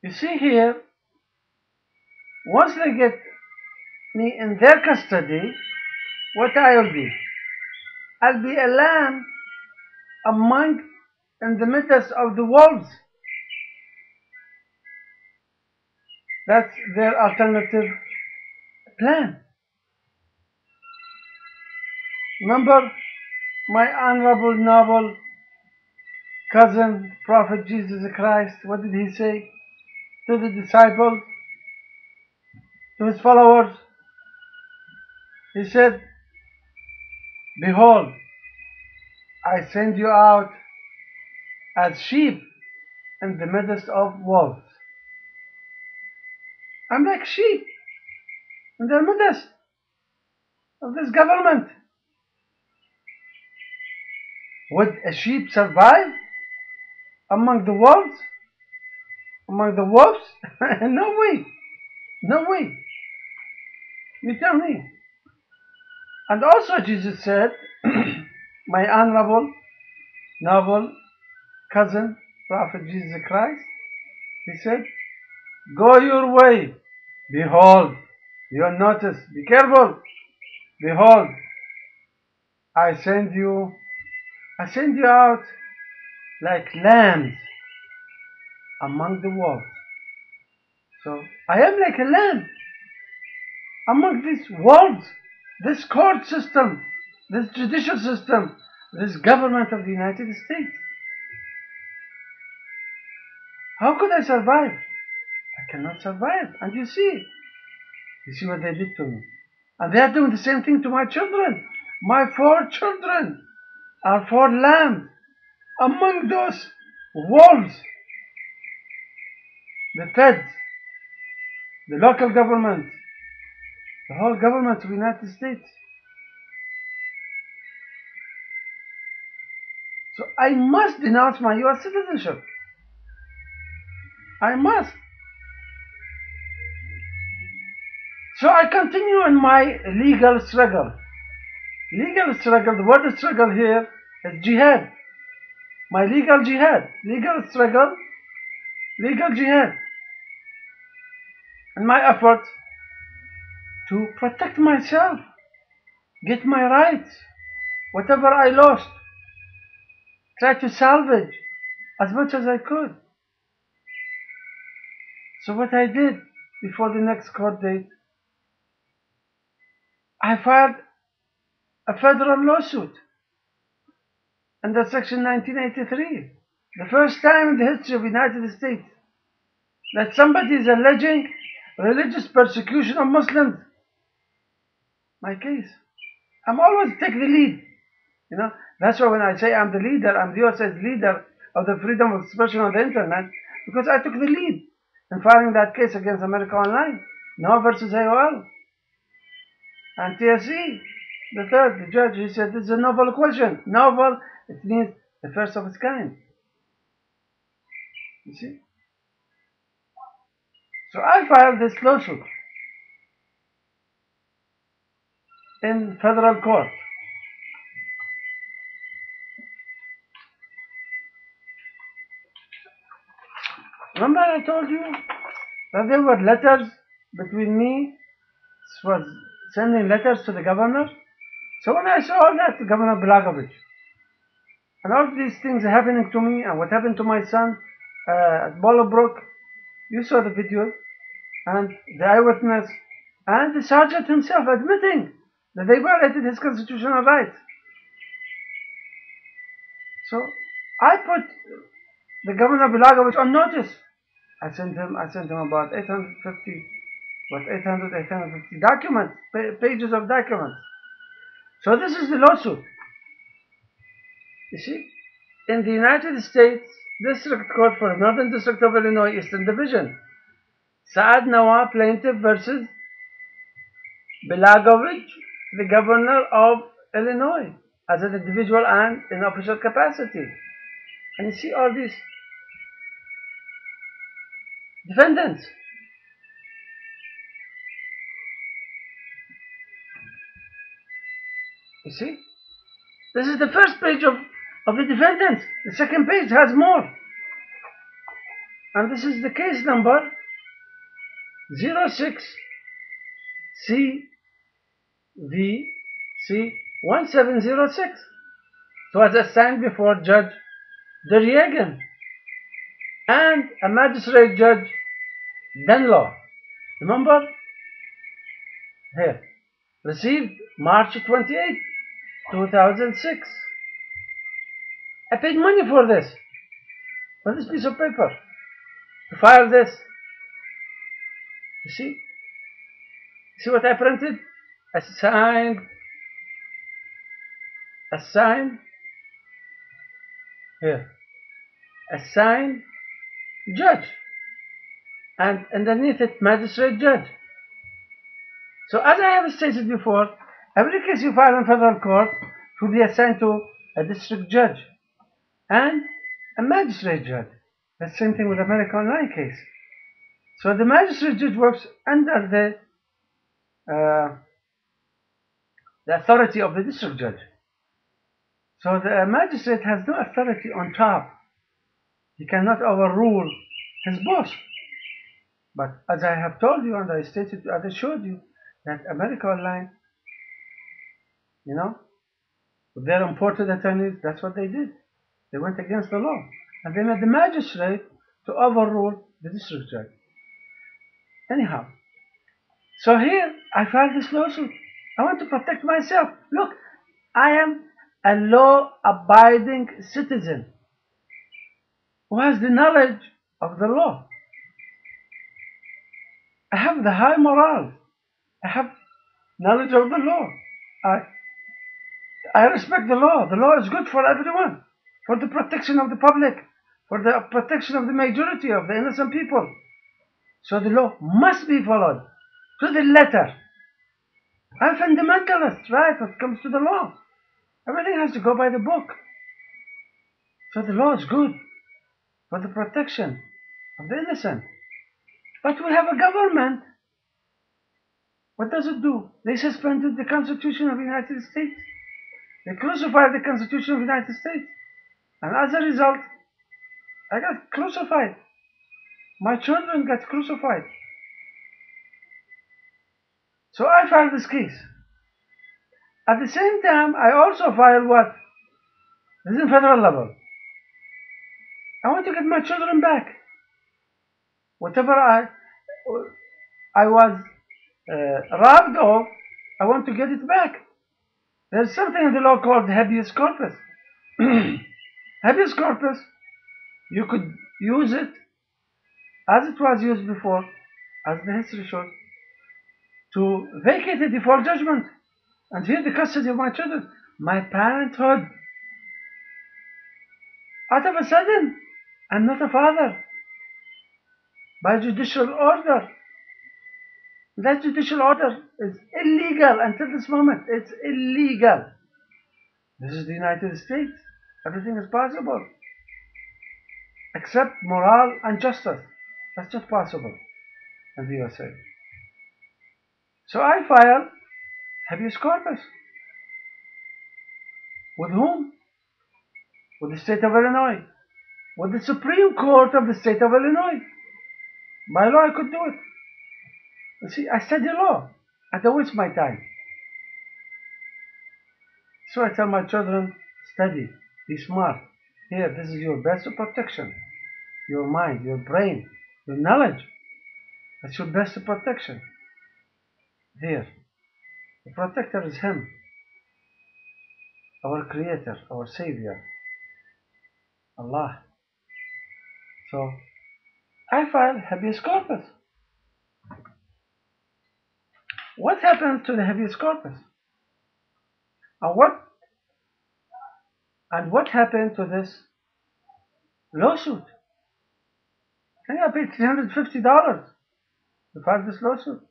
You see here, once they get me in their custody, what I'll be? I'll be a lamb among in the midst of the wolves. That's their alternative plan. Remember my honorable noble cousin, Prophet Jesus Christ, what did he say to the disciples, to his followers? He said, behold, I send you out as sheep in the midst of wolves. I'm like sheep in the midst of this government. Would a sheep survive among the wolves? Among the wolves? No way. No way. You tell me. And also Jesus said, my honorable, noble cousin, Prophet Jesus Christ, he said, go your way. Behold, you'll notice, be careful. Behold, I send you out like lambs among the wolves. So I am like a lamb among these wolves, this court system, this judicial system, this government of the United States. How could I survive? I cannot survive. And you see what they did to me. And they are doing the same thing to my children. My 4 children are 4 lambs among those wolves. The feds, the local government, the whole government of the United States. So I must denounce my US citizenship. I must. So I continue in my legal struggle. Legal struggle, the word struggle here is jihad. My legal jihad. Legal struggle, legal jihad. And my effort to protect myself, get my rights, whatever I lost, try to salvage as much as I could. So what I did before the next court date, I filed a federal lawsuit under Section 1983. The first time in the history of the United States that somebody is alleging religious persecution of Muslims. My case. I'm always take the lead. That's why when I say I'm the leader, I'm the USA's leader of the freedom of expression on the internet, because I took the lead in filing that case against America Online. No versus AOL. And TSE, the judge, he said, this is a novel question. Novel, it means the first of its kind. You see? So I filed this lawsuit in federal court. Remember I told you that there were letters between me, was sending letters to the governor. So when I saw that, Governor Blagojevich, and all these things are happening to me, and what happened to my son at Bollebrook, you saw the video, and the eyewitness, and the sergeant himself admitting that they violated his constitutional rights. So I put the Governor Blagojevich on notice. I sent him about 850 documents, pages of documents. So this is the lawsuit. You see, in the United States District Court for the Northern District of Illinois, Eastern Division, Saad Nawab plaintiff versus Blagojevich, the governor of Illinois, as an individual and in official capacity. And you see all these defendants. You see? This is the first page of the defendants. The second page has more. And this is the case number 06CVC1706. It was assigned before Judge Derrigan and a magistrate judge Danlaw. Remember? Here. Received March 28, 2006. I paid money for this piece of paper, to file this. You see? See what I printed? Assigned, here, assigned judge, and underneath it, magistrate judge. So as I have stated before, every case you file in federal court will be assigned to a district judge and a magistrate judge. The same thing with America Online case. So the magistrate judge works under the authority of the district judge. So the magistrate has no authority on top. He cannot overrule his boss. But as I have told you and I stated, as I showed you, that America Online, you know, with their imported attorneys, that's what they did. They went against the law. And they made the magistrate to overrule the district judge. Anyhow, so here I filed this lawsuit. I want to protect myself. Look, I am a law-abiding citizen who has the knowledge of the law. I have the high morale. I have knowledge of the law. I respect the law. The law is good for everyone, for the protection of the public, for the protection of the majority of the innocent people. So the law must be followed to the letter. I'm fundamentalist, right, when it comes to the law. Everything has to go by the book. So the law is good for the protection of the innocent. But we have a government. What does it do? They suspended the Constitution of the United States. They crucified the Constitution of the United States. And as a result, I got crucified. My children got crucified. So I filed this case. At the same time, I also filed what? This is in federal level. I want to get my children back. Whatever I was robbed of, I want to get it back. There's something in the law called habeas corpus. Habeas corpus, you could use it as it was used before, as the history shows, to vacate a default judgment and here the custody of my children, my parenthood. Out of a sudden, I'm not a father. By judicial order. That judicial order is illegal until this moment. It's illegal. This is the United States. Everything is possible. Except morale and justice. That's not possible in the USA. So I filed habeas corpus. With whom? With the state of Illinois. With the Supreme Court of the state of Illinois. By law I could do it. You see, I study law. I don't waste my time. So I tell my children, study, be smart. Here, this is your best protection. Your mind, your brain, your knowledge. That's your best protection. Here, the protector is Him, our Creator, our Savior, Allah. So, I filed habeas corpus. What happened to the habeas corpus? And what happened to this lawsuit? I paid $350 to file this lawsuit.